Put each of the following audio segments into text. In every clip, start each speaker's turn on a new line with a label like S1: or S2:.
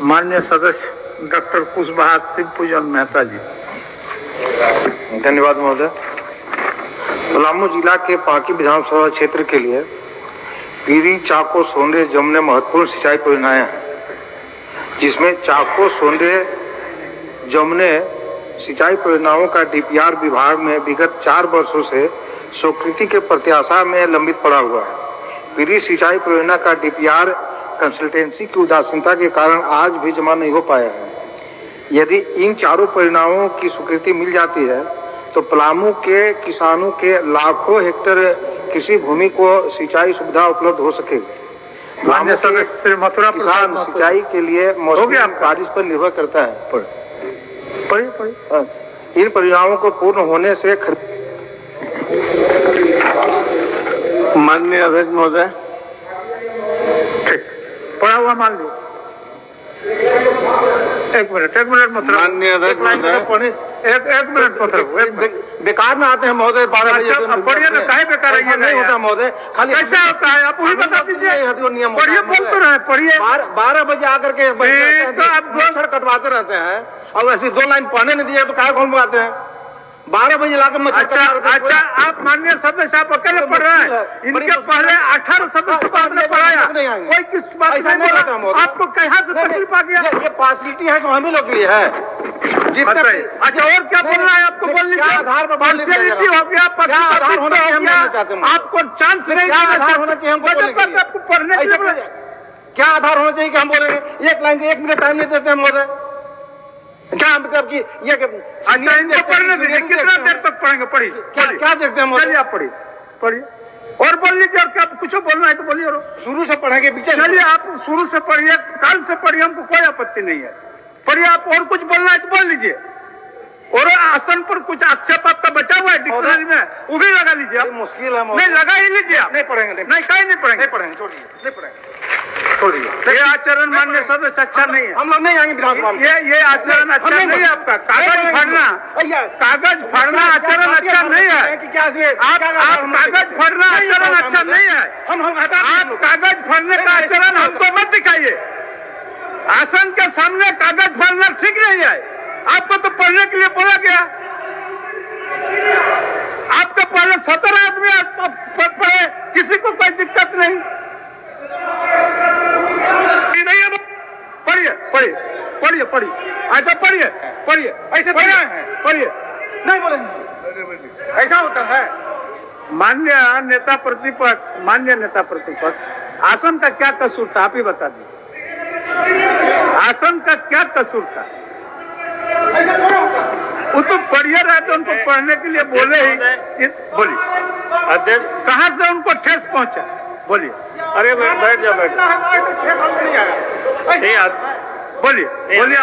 S1: माननीय सदस्य डॉक्टर कुशवाहा शिवपूजन मेहता जी।
S2: धन्यवाद महोदय। पलामू जिला के पांकी विधानसभा क्षेत्र के लिए पीरी, चाको, सोंडे, जमुने महत्वपूर्ण सिंचाई परियोजनाएं हैं, जिसमें चाको, सोंडे, जमुने सिंचाई परियोजनाओं का डीपीआर विभाग में विगत 4 वर्षों से स्वीकृति के प्रत्याशा में लंबित पड़ा हुआ है। पीरी सिंचाई परियोजना का डीपीआर कंसल्टेंसी की उदासीनता के कारण आज भी जमा नहीं हो पाया है। यदि इन चारों परियोजनाओं की स्वीकृति मिल जाती है तो पलामू के किसानों के लाखों हेक्टेयर कृषि भूमि को सिंचाई सुविधा उपलब्ध हो सकेगी।
S1: माननीय सदस्य श्री मथुरा
S2: किसान सिंचाई के लिए मौसमी बारिश पर निर्भर करता है। इन परियोजनाओं को पूर्ण होने से
S3: माननीय अध्यक्ष महोदय,
S1: पढ़ा हुआ मान लो। एक मिनट मथुरा।
S3: माननीय अध्यक्ष महोदय,
S1: एक मिनट मथुरा।
S2: बेकार में आते हैं महोदय। 12 बजे
S1: पढ़िए ना, काहे बेकार है?
S2: नहीं होता महोदय, खाली
S1: कैसा होता है आप वही बता दीजिए। पढ़िए, बोल तो रहे, पढ़िए।
S2: 12 बजे आकर के
S1: तो आप
S2: दो कटवाते रहते हैं और ऐसी 2 लाइन पढ़ने नहीं दिए तो काहे कौन बनाते हैं? 12 बजे लाकर
S1: अच्छा, आप माननीय सदस्य आप अकेले पढ़ रहे हैं। इनके पहले 18 सदस्य को आपने पढ़ाया, कोई किस बात
S2: ऐसा नहीं बोला।
S1: आपको कहाँ से तकलीफ आ गया?
S2: ये फैसिलिटी है जो हम ही लोग के लिए है।
S1: अच्छा, और क्या बोलना है आपको? बोल लीजिए।
S2: आधार पर
S1: पार्शियलिटी हो गया,
S2: आधार होना चाहिए, हम नहीं चाहते।
S1: आपको चांस नहीं
S2: आधार होना चाहिए हमको
S1: आपको पढ़ने के लिए।
S2: क्या आधार होना चाहिए कि हम बोलेंगे? 1 लाइन 1 मिनट टाइम नहीं देते हम महोदय। क्या मतलब कि ये
S1: अच्छा, इनको पढ़ने दीजिए। कितना देर तक पढ़ेंगे? पढ़िए।
S2: क्या देखते हैं?
S1: चलिए आप पढ़िए और बोल लीजिए। और क्या कुछ बोलना है तो बोलिए।
S2: शुरू से पढ़ेंगे, पीछे
S1: चलिए आप शुरू से पढ़िए, काल से पढ़िए, हमको कोई आपत्ति नहीं है। पढ़िए आप। और कुछ बोलना है तो बोल लीजिए। और आसन पर कुछ आक्षेप आपका बचा हुआ है डिक्शनरी में, वो भी लगा लीजिए।
S2: मुश्किल है।
S1: नहीं, लगा ही लीजिए आप।
S2: नहीं पढ़ेंगे।
S1: नहीं, कहीं नहीं पढ़ेंगे।
S2: छोड़िए, नहीं पढ़ेंगे।
S1: ये आचरण माननीय सदस्य अच्छा नहीं है।
S2: हम लोग नहीं आएंगे विधानसभा में।
S1: ये आचरण अच्छा नहीं है आपका। कागज फाड़ना आचरण अच्छा नहीं है। आप कागज फाड़ना आचरण अच्छा नहीं है। आप कागज फाड़ने का आचरण हमको मत दिखाइए। आसन के सामने कागज फाड़ना ठीक नहीं है। आपको तो पढ़ने के लिए बोला गया। आपके पहले 17 आदमी पढ़े, किसी को कोई दिक्कत नहीं। पढ़िए। अच्छा, पढ़िए। ऐसे पढ़िए। नहीं बोलेंगे, ऐसा होता है। माननीय नेता प्रतिपक्ष, आसन का क्या कसूर था? आप ही बता दीजिए। आसन का क्या कसूर था? वो तो पढ़िए रहे थे, उनको पढ़ने के लिए बोले ही। बोलिए अध्यक्ष, कहाँ से उनको ठेस पहुंचा? बोलिए।
S4: अरे बैठ जाओ।
S1: बोलिए आप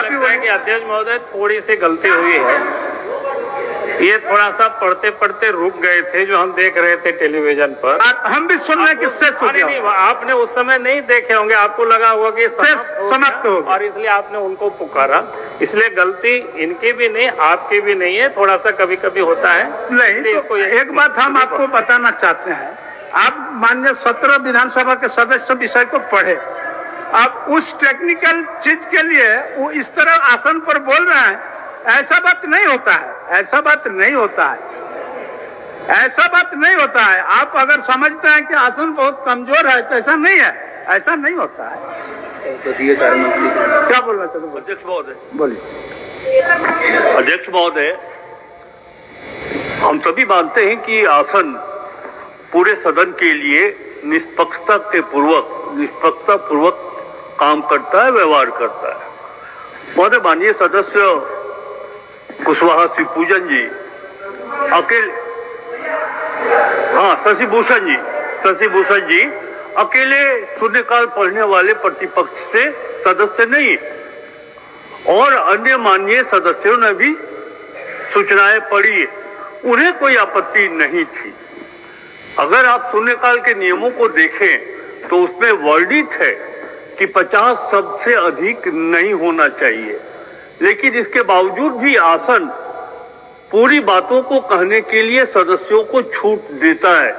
S1: ही बोलिए।
S4: अध्यक्ष महोदय, थोड़ी सी गलती हुई है। ये थोड़ा सा पढ़ते पढ़ते रुक गए थे, जो हम देख रहे थे टेलीविजन पर।
S1: हम भी सुनने के शेष हो गया।
S4: नहीं, आपने उस समय नहीं देखे होंगे, आपको लगा होगा कि
S1: समाप्त हो गया
S4: और इसलिए आपने उनको पुकारा। इसलिए गलती इनकी भी नहीं, आपकी भी नहीं है। थोड़ा सा कभी कभी होता है।
S1: नहीं, तो एक बात हम आपको बताना चाहते हैं। आप माननीय 17 विधानसभा के सदस्य विषय को पढ़े। आप उस टेक्निकल चीज के लिए वो इस तरह आसन पर बोल रहे हैं। ऐसा बात नहीं होता है। आप अगर समझते हैं कि आसन बहुत कमजोर है तो ऐसा नहीं होता है। क्या बोलना चाहते हैं?
S4: अध्यक्ष महोदय,
S1: बोलिए।
S4: अध्यक्ष महोदय, हम सभी मानते हैं कि आसन पूरे सदन के लिए निष्पक्षता पूर्वक काम करता है, व्यवहार करता है। महोदय, माननीय सदस्य कुशवाहा शिवपूजन जी शशि भूषण जी अकेले शून्यकाल पढ़ने वाले प्रतिपक्ष से सदस्य नहीं, और अन्य माननीय सदस्यों ने भी सूचनाएं पढ़ी, उन्हें कोई आपत्ति नहीं थी। अगर आप शून्यकाल के नियमों को देखें तो उसमें वर्णित है कि 50 शब्द से अधिक नहीं होना चाहिए, लेकिन इसके बावजूद भी आसन पूरी बातों को कहने के लिए सदस्यों को छूट देता है।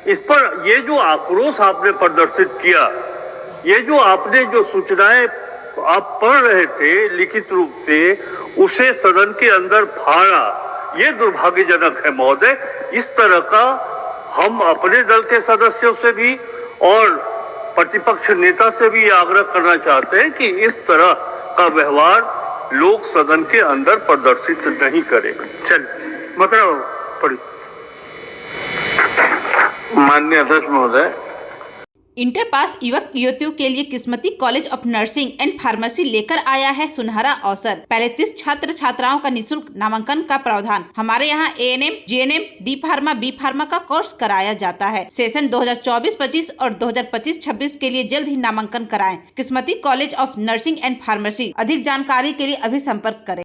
S4: इस पर ये जो आक्रोश आपने प्रदर्शित किया, ये जो आपने जो सूचनाएं आप पढ़ रहे थे लिखित रूप से, उसे सदन के अंदर फाड़ा, ये दुर्भाग्यजनक है महोदय। इस तरह का हम अपने दल के सदस्यों से भी और प्रतिपक्ष नेता से भी आग्रह करना चाहते हैं कि इस तरह का व्यवहार लोग सदन के अंदर प्रदर्शित नहीं करें।
S1: चल मतलब पढ़ी। माननीय अध्यक्ष महोदय,
S3: इंटर पास युवक युवतियों के लिए Kismati college of nursing and pharmacy लेकर आया है सुनहरा अवसर। पहले 30 छात्र छात्राओं का निःशुल्क नामांकन का प्रावधान। हमारे यहाँ ANM, GNM, D pharma, B pharma का कोर्स कराया जाता है। सेशन 2024-25 और 2025-26 के लिए जल्द ही नामांकन कराएं। Kismati college of nursing and pharmacy. अधिक जानकारी के लिए अभी संपर्क करें।